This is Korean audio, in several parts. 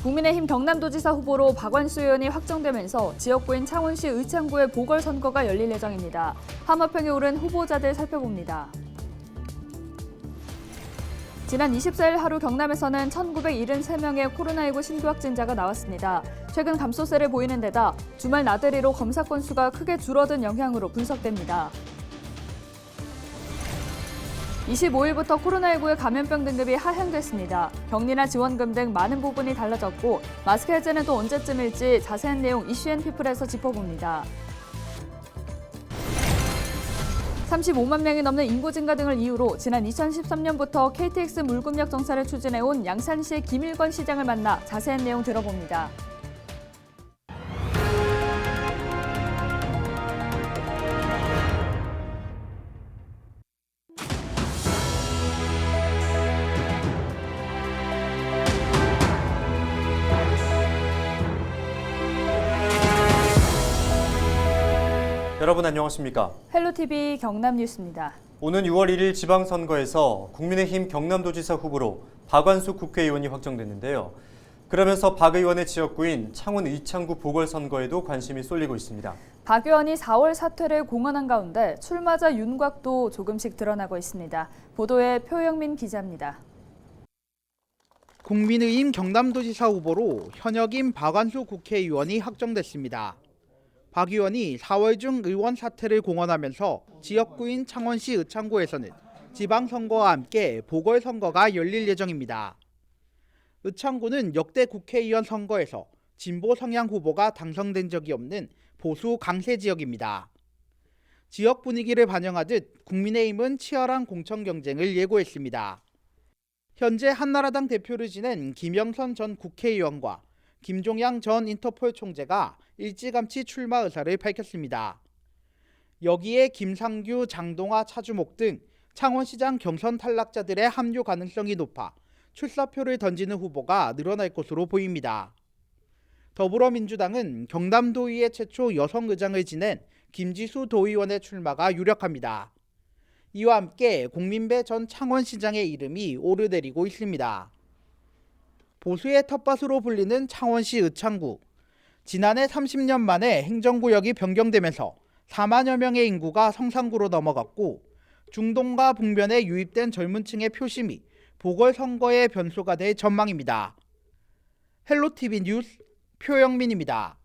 국민의힘 경남도지사 후보로 박완수 의원이 확정되면서 지역구인 창원시 의창구의 보궐선거가 열릴 예정입니다. 함화평에 오른 후보자들 살펴봅니다. 지난 24일 하루 경남에서는 1,973명의 코로나19 신규 확진자가 나왔습니다. 최근 감소세를 보이는 데다 주말 나들이로 검사 건수가 크게 줄어든 영향으로 분석됩니다. 25일부터 코로나19의 감염병 등급이 하향됐습니다. 격리나 지원금 등 많은 부분이 달라졌고 마스크 해제는 또 언제쯤일지 자세한 내용 이슈앤피플에서 짚어봅니다. 35만 명이 넘는 인구 증가 등을 이유로 지난 2013년부터 KTX 물금력 정산을 추진해온 양산시 김일권 시장을 만나 자세한 내용 들어봅니다. 여러분 안녕하십니까? 헬로TV 경남뉴스입니다. 오는 6월 1일 지방선거에서 국민의힘 경남도지사 후보로 박완수 국회의원이 확정됐는데요. 그러면서 박 의원의 지역구인 창원 의창구 보궐선거에도 관심이 쏠리고 있습니다. 박 의원이 4월 사퇴를 공언한 가운데 출마자 윤곽도 조금씩 드러나고 있습니다. 보도에 표영민 기자입니다. 국민의힘 경남도지사 후보로 현역인 박완수 국회의원이 확정됐습니다. 박 의원이 4월 중 의원 사퇴를 공언하면서 지역구인 창원시 의창구에서는 지방선거와 함께 보궐선거가 열릴 예정입니다. 의창구는 역대 국회의원 선거에서 진보 성향 후보가 당선된 적이 없는 보수 강세 지역입니다. 지역 분위기를 반영하듯 국민의힘은 치열한 공천 경쟁을 예고했습니다. 현재 한나라당 대표를 지낸 김영선 전 국회의원과 김종양 전 인터폴 총재가 일찌감치 출마 의사를 밝혔습니다. 여기에 김상규, 장동화, 차주목 등 창원시장 경선 탈락자들의 합류 가능성이 높아 출사표를 던지는 후보가 늘어날 것으로 보입니다. 더불어민주당은 경남도의회 최초 여성 의장을 지낸 김지수 도의원의 출마가 유력합니다. 이와 함께 공민배 전 창원시장의 이름이 오르내리고 있습니다. 보수의 텃밭으로 불리는 창원시 의창구. 지난해 30년 만에 행정구역이 변경되면서 4만여 명의 인구가 성산구로 넘어갔고 중동과 북면에 유입된 젊은 층의 표심이 보궐선거의 변수가 될 전망입니다. 헬로TV 뉴스 표영민입니다.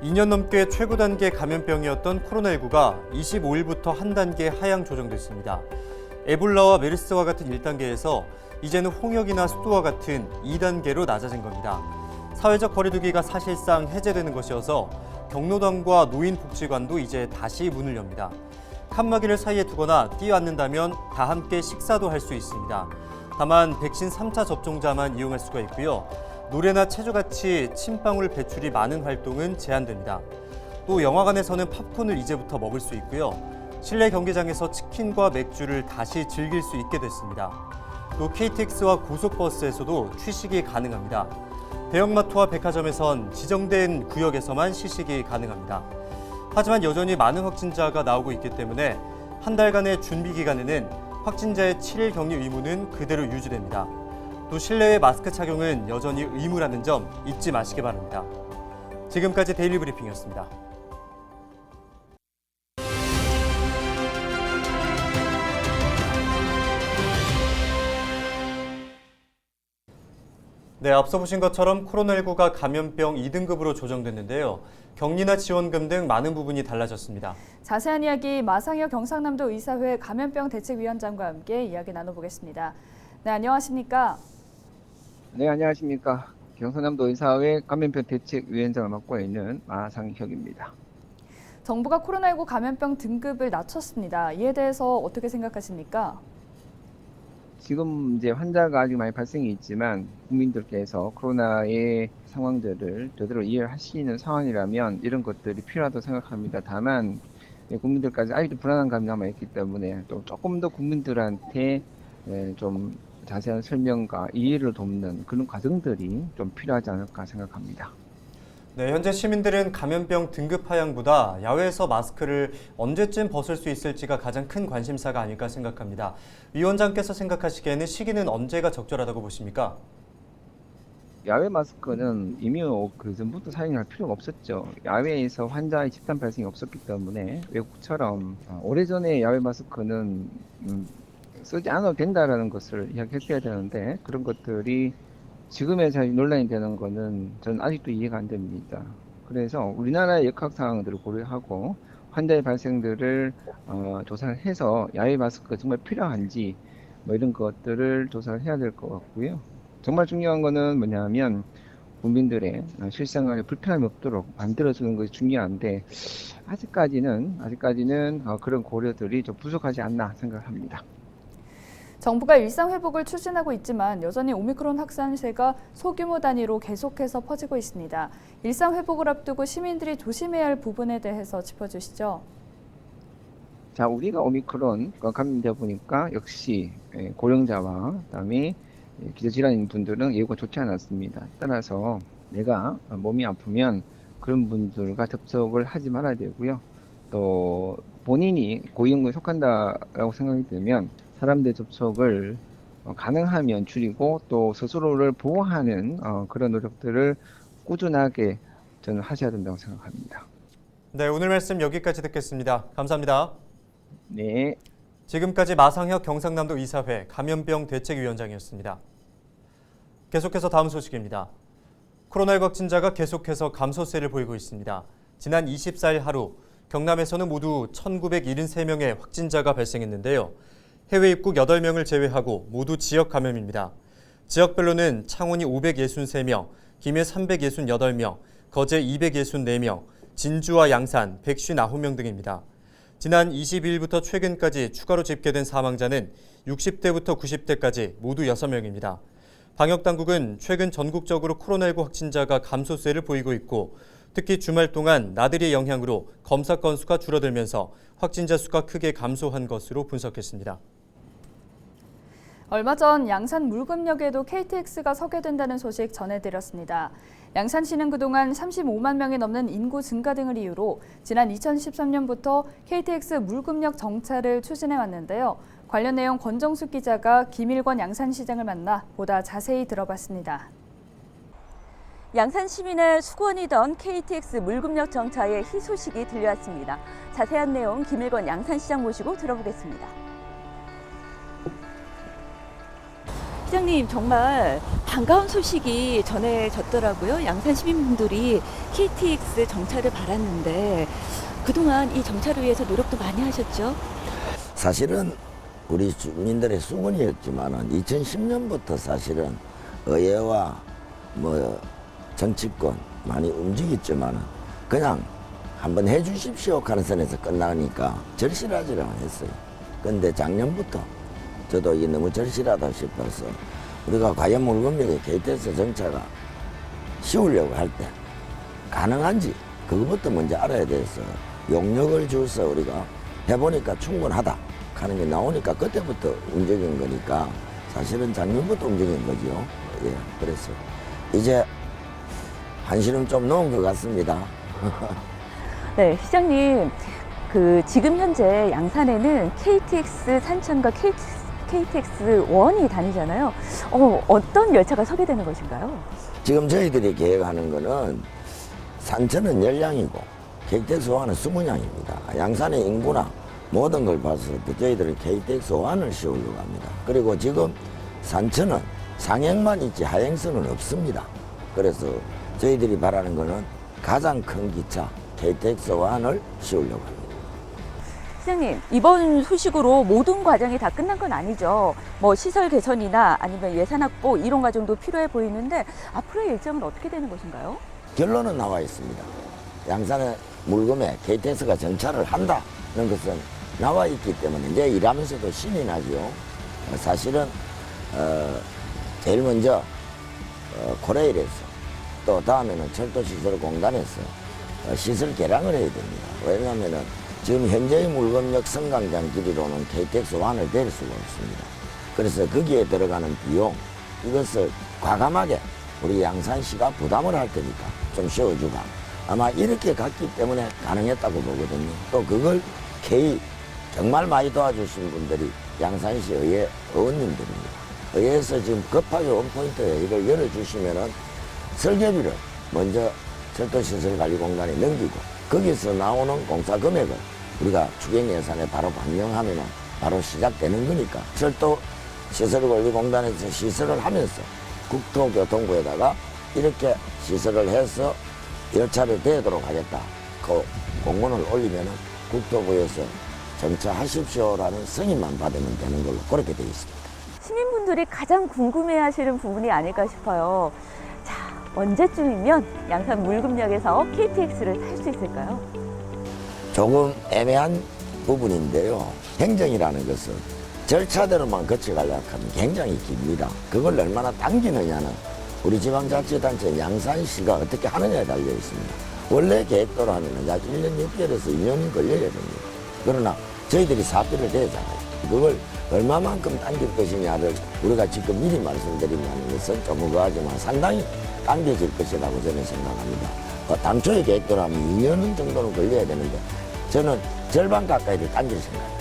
2년 넘게 최고 단계 감염병이었던 코로나19가 25일부터 한 단계 하향 조정됐습니다. 에볼라와 메르스와 같은 1단계에서 이제는 홍역이나 수도와 같은 2단계로 낮아진 겁니다. 사회적 거리두기가 사실상 해제되는 것이어서 경로당과 노인복지관도 이제 다시 문을 엽니다. 칸막이를 사이에 두거나 뛰어앉는다면 다 함께 식사도 할 수 있습니다. 다만 백신 3차 접종자만 이용할 수가 있고요. 노래나 체조같이 침방울 배출이 많은 활동은 제한됩니다. 또 영화관에서는 팝콘을 이제부터 먹을 수 있고요. 실내 경기장에서 치킨과 맥주를 다시 즐길 수 있게 됐습니다. 또 KTX와 고속버스에서도 취식이 가능합니다. 대형마트와 백화점에선 지정된 구역에서만 시식이 가능합니다. 하지만 여전히 많은 확진자가 나오고 있기 때문에 한 달간의 준비 기간에는 확진자의 7일 격리 의무는 그대로 유지됩니다. 또 실내외 마스크 착용은 여전히 의무라는 점 잊지 마시기 바랍니다. 지금까지 데일리 브리핑이었습니다. 네, 앞서 보신 것처럼 코로나19가 감염병 2등급으로 조정됐는데요. 격리나 지원금 등 많은 부분이 달라졌습니다. 자세한 이야기 마상혁 경상남도 의사회 감염병 대책위원장과 함께 이야기 나눠보겠습니다. 네, 안녕하십니까? 네, 안녕하십니까. 경상남도 의사회 감염병 대책위원장을 맡고 있는 마상혁입니다. 정부가 코로나19 감염병 등급을 낮췄습니다. 이에 대해서 어떻게 생각하십니까? 지금 이제 환자가 아직 많이 발생이 있지만 국민들께서 코로나의 상황들을 제대로 이해하시는 상황이라면 이런 것들이 필요하다고 생각합니다. 다만 국민들까지 아직도 불안한 감이 남아있기 때문에 또 조금 더 국민들한테 좀 자세한 설명과 이해를 돕는 그런 과정들이 좀 필요하지 않을까 생각합니다. 네, 현재 시민들은 감염병 등급 하향보다 야외에서 마스크를 언제쯤 벗을 수 있을지가 가장 큰 관심사가 아닐까 생각합니다. 위원장께서 생각하시기에는 시기는 언제가 적절하다고 보십니까? 야외 마스크는 이미 그 전부터 사용할 필요가 없었죠. 야외에서 환자의 집단 발생이 없었기 때문에 외국처럼 오래전에 야외 마스크는 쓰지 않아도 된다라는 것을 이야기했어야 되는데 그런 것들이 지금의 논란이 되는 거는 저는 아직도 이해가 안 됩니다. 그래서 우리나라의 역학 상황들을 고려하고 환자의 발생들을 조사를 해서 야외 마스크가 정말 필요한지 뭐 이런 것들을 조사를 해야 될 것 같고요. 정말 중요한 거는 뭐냐면 국민들의 실생활에 불편함이 없도록 만들어주는 것이 중요한데 아직까지는 그런 고려들이 좀 부족하지 않나 생각합니다. 정부가 일상 회복을 추진하고 있지만 여전히 오미크론 확산세가 소규모 단위로 계속해서 퍼지고 있습니다. 일상 회복을 앞두고 시민들이 조심해야 할 부분에 대해서 짚어주시죠. 자, 우리가 오미크론 감염되어 보니까 역시 고령자와 그다음에 기저질환인 분들은 예후가 좋지 않았습니다. 따라서 내가 몸이 아프면 그런 분들과 접촉을 하지 말아야 되고요. 또 본인이 고위험군에 속한다라고 생각이 들면 사람들 접촉을 가능하면 줄이고 또 스스로를 보호하는 그런 노력들을 꾸준하게 저는 하셔야 된다고 생각합니다. 네, 오늘 말씀 여기까지 듣겠습니다. 감사합니다. 네. 지금까지 마상혁 경상남도 의사회 감염병 대책위원장이었습니다. 계속해서 다음 소식입니다. 코로나19 확진자가 계속해서 감소세를 보이고 있습니다. 지난 24일 하루 경남에서는 모두 1,973명의 확진자가 발생했는데요. 해외 입국 8명을 제외하고 모두 지역 감염입니다. 지역별로는 창원이 563명, 김해 368명, 거제 264명, 진주와 양산 159명 등입니다. 지난 22일부터 최근까지 추가로 집계된 사망자는 60대부터 90대까지 모두 6명입니다. 방역당국은 최근 전국적으로 코로나19 확진자가 감소세를 보이고 있고 특히 주말 동안 나들이의 영향으로 검사 건수가 줄어들면서 확진자 수가 크게 감소한 것으로 분석했습니다. 얼마 전 양산 물금역에도 KTX가 서게 된다는 소식 전해드렸습니다. 양산시는 그동안 35만 명이 넘는 인구 증가 등을 이유로 지난 2013년부터 KTX 물금역 정차를 추진해 왔는데요. 관련 내용 권정숙 기자가 김일권 양산시장을 만나 보다 자세히 들어봤습니다. 양산 시민의 수건이던 KTX 물금역 정차의 희소식이 들려왔습니다. 자세한 내용 김일권 양산시장 모시고 들어보겠습니다. 시장님, 정말 반가운 소식이 전해졌더라고요. 양산 시민분들이 KTX 정차를 바랐는데 그동안 이 정차를 위해서 노력도 많이 하셨죠? 사실은 우리 주민들의 수건이었지만 2010년부터 사실은 의회와 정치권 많이 움직였지만 그냥 한번 해주십시오 하는 선에서 끝나니까 절실하지를 했어요. 근데 작년부터 저도 이게 너무 절실하다 싶어서 우리가 과연 물금역의 KTX 정차가 쉬우려고 할 때 가능한지 그것부터 먼저 알아야 돼서 용역을 줘서 우리가 해보니까 충분하다 하는 게 나오니까 그때부터 움직인 거니까 사실은 작년부터 움직인 거죠. 예, 그래서 이제 한시름 좀 놓은 것 같습니다. 네, 시장님, 지금 현재 양산에는 KTX 산천과 KTX 원이 다니잖아요. 어떤 열차가 서게 되는 것인가요? 지금 저희들이 계획하는 거는 산천은 10량이고 KTX 원은 20량입니다. 양산의 인구나 모든 걸 봤을 때 저희들은 KTX 원을 씌우려고 합니다. 그리고 지금 산천은 상행만 있지 하행선은 없습니다. 그래서 저희들이 바라는 거는 가장 큰 기차 KTX 원을 씌우려고 합니다. 시장님, 이번 소식으로 모든 과정이 다 끝난 건 아니죠. 시설 개선이나 아니면 예산 확보 이런 과정도 필요해 보이는데 앞으로의 일정은 어떻게 되는 것인가요? 결론은 나와 있습니다. 양산의 물금에 KTX가 정차를 한다는 것은 나와 있기 때문에 이제 일하면서도 신이 나죠. 사실은 제일 먼저 코레일에서 또 다음에는 철도시설공단에서 시설 개량을 해야 됩니다. 왜냐하면 지금 현재의 물금역 성강장 길이로는 KTX 완을 댈 수가 없습니다. 그래서 거기에 들어가는 비용 이것을 과감하게 우리 양산시가 부담을 할 테니까 좀 쉬어주가. 아마 이렇게 갔기 때문에 가능했다고 보거든요. 또 그걸 정말 많이 도와주신 분들이 양산시 의회 의원님들입니다. 의회에서 지금 급하게 원포인트에 이걸 열어주시면은 설계비를 먼저 철도시설관리공단에 넘기고 거기서 나오는 공사 금액을 우리가 추경 예산에 바로 반영하면 바로 시작되는 거니까 철도시설관리공단에서 시설을 하면서 국토교통부에다가 이렇게 시설을 해서 열차를 대도록 하겠다. 그 공문을 올리면 국토부에서 정차하십시오라는 승인만 받으면 되는 걸로 그렇게 되어 있습니다. 시민분들이 가장 궁금해하시는 부분이 아닐까 싶어요. 자, 언제쯤이면 양산 물금역에서 KTX를 탈 수 있을까요? 조금 애매한 부분인데요. 행정이라는 것은 절차대로만 거쳐가려고 하면 굉장히 깁니다. 그걸 얼마나 당기느냐는 우리 지방자치단체 양산시가 어떻게 하느냐에 달려 있습니다. 원래 계획대로 하면 약 1년 6개월에서 2년이 걸려야 됩니다. 그러나 저희들이 사표를 대잖아요. 그걸 얼마만큼 당길 것이냐를 우리가 지금 미리 말씀드린다는 것은 좀 의아하지만 상당히 당겨질 것이라고 저는 생각합니다. 당초의 계획대로 하면 2년 정도는 걸려야 되는데 저는 절반 가까이를 당길 생각입니다.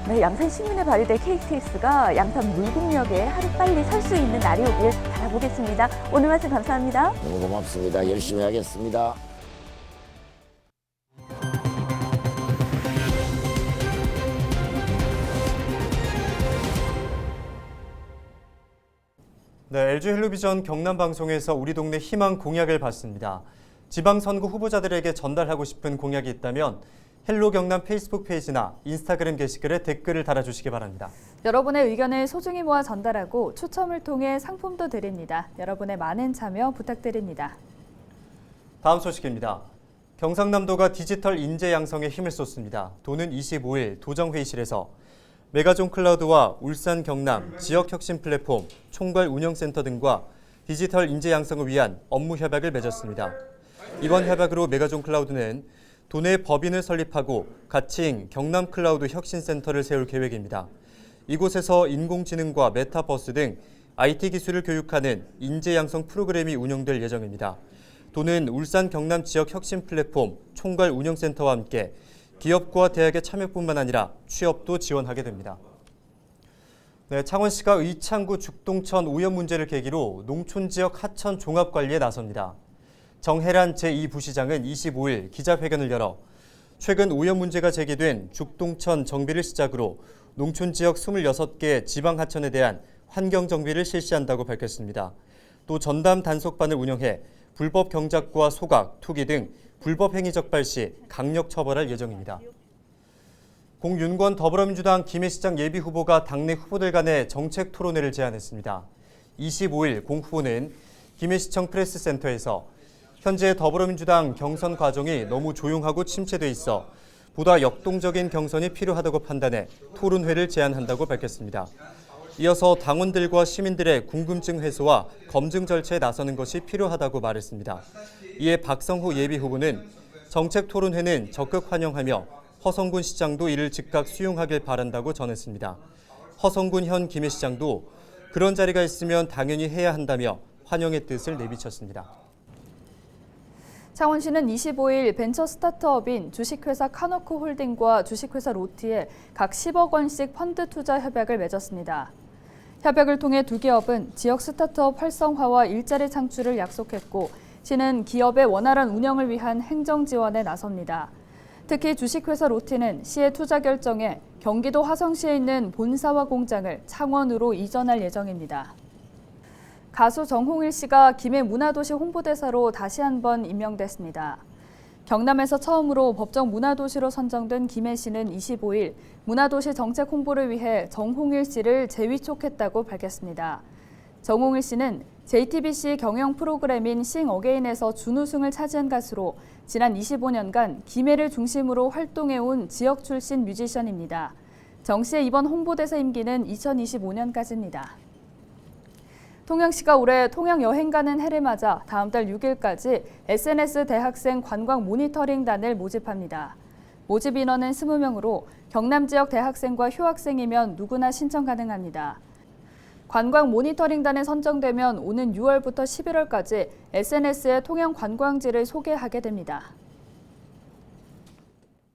네, 양산 시민에 발휘될 KTX가 양산 물금역에 하루빨리 설 수 있는 날이 오길 바라보겠습니다. 오늘 말씀 감사합니다. 너무 고맙습니다. 열심히 하겠습니다. 네, LG 헬로비전 경남방송에서 우리 동네 희망 공약을 봤습니다. 지방선거 후보자들에게 전달하고 싶은 공약이 있다면 헬로 경남 페이스북 페이지나 인스타그램 게시글에 댓글을 달아주시기 바랍니다. 여러분의 의견을 소중히 모아 전달하고 추첨을 통해 상품도 드립니다. 여러분의 많은 참여 부탁드립니다. 다음 소식입니다. 경상남도가 디지털 인재 양성에 힘을 쏟습니다. 도는 25일 도정회의실에서 메가존 클라우드와 울산 경남 지역혁신 플랫폼 총괄 운영센터 등과 디지털 인재 양성을 위한 업무 협약을 맺었습니다. 이번 협약으로 메가존 클라우드는 도내 법인을 설립하고 가칭 경남 클라우드 혁신센터를 세울 계획입니다. 이곳에서 인공지능과 메타버스 등 IT 기술을 교육하는 인재 양성 프로그램이 운영될 예정입니다. 도는 울산 경남 지역 혁신 플랫폼 총괄 운영센터와 함께 기업과 대학의 참여뿐만 아니라 취업도 지원하게 됩니다. 네, 창원시가 의창구 죽동천 오염 문제를 계기로 농촌 지역 하천 종합 관리에 나섭니다. 정혜란 제2부시장은 25일 기자회견을 열어 최근 오염 문제가 제기된 죽동천 정비를 시작으로 농촌 지역 26개 지방 하천에 대한 환경 정비를 실시한다고 밝혔습니다. 또 전담 단속반을 운영해 불법 경작과 소각, 투기 등 불법 행위 적발 시 강력 처벌할 예정입니다. 공윤권 더불어민주당 김해 시장 예비 후보가 당내 후보들 간의 정책 토론회를 제안했습니다. 25일 공 후보는 김해시청 프레스센터에서 현재 더불어민주당 경선 과정이 너무 조용하고 침체돼 있어 보다 역동적인 경선이 필요하다고 판단해 토론회를 제안한다고 밝혔습니다. 이어서 당원들과 시민들의 궁금증 해소와 검증 절차에 나서는 것이 필요하다고 말했습니다. 이에 박성호 예비후보는 정책 토론회는 적극 환영하며 허성군 시장도 이를 즉각 수용하길 바란다고 전했습니다. 허성군 현 김해시장도 그런 자리가 있으면 당연히 해야 한다며 환영의 뜻을 내비쳤습니다. 창원시는 25일 벤처 스타트업인 주식회사 카노코 홀딩과 주식회사 로티에 각 10억 원씩 펀드 투자 협약을 맺었습니다. 협약을 통해 두 기업은 지역 스타트업 활성화와 일자리 창출을 약속했고 시는 기업의 원활한 운영을 위한 행정 지원에 나섭니다. 특히 주식회사 로티는 시의 투자 결정에 경기도 화성시에 있는 본사와 공장을 창원으로 이전할 예정입니다. 가수 정홍일 씨가 김해 문화도시 홍보대사로 다시 한번 임명됐습니다. 경남에서 처음으로 법정 문화도시로 선정된 김해시는 25일 문화도시 정책 홍보를 위해 정홍일 씨를 재위촉했다고 밝혔습니다. 정홍일 씨는 JTBC 경영 프로그램인 싱 어게인에서 준우승을 차지한 가수로 지난 25년간 김해를 중심으로 활동해온 지역 출신 뮤지션입니다. 정 씨의 이번 홍보대사 임기는 2025년까지입니다. 통영시가 올해 통영 여행 가는 해를 맞아 다음 달 6일까지 SNS 대학생 관광 모니터링단을 모집합니다. 모집 인원은 20명으로 경남 지역 대학생과 휴학생이면 누구나 신청 가능합니다. 관광 모니터링단에 선정되면 오는 6월부터 11월까지 SNS에 통영 관광지를 소개하게 됩니다.